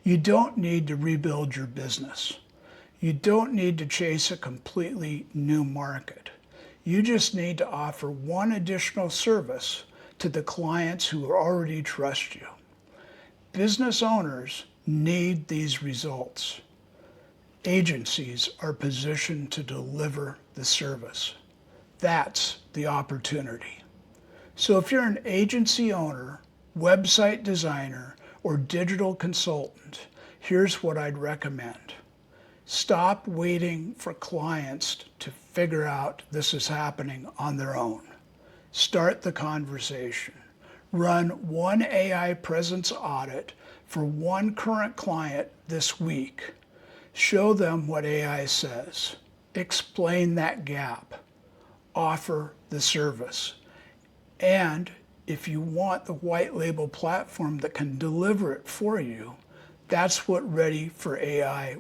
You don't need to rebuild your business. You don't need to chase a completely new market. You just need to offer one additional service to the clients who already trust you. Business owners need these results. Agencies are positioned to deliver the service. That's the opportunity. So if you're an agency owner, website designer, or digital consultant, here's what I'd recommend. Stop waiting for clients to figure out this is happening on their own. Start the conversation. Run one AI presence audit for one current client this week. Show them what AI says. Explain that gap. Offer the service. And if you want the white label platform that can deliver it for you, that's what Ready for AI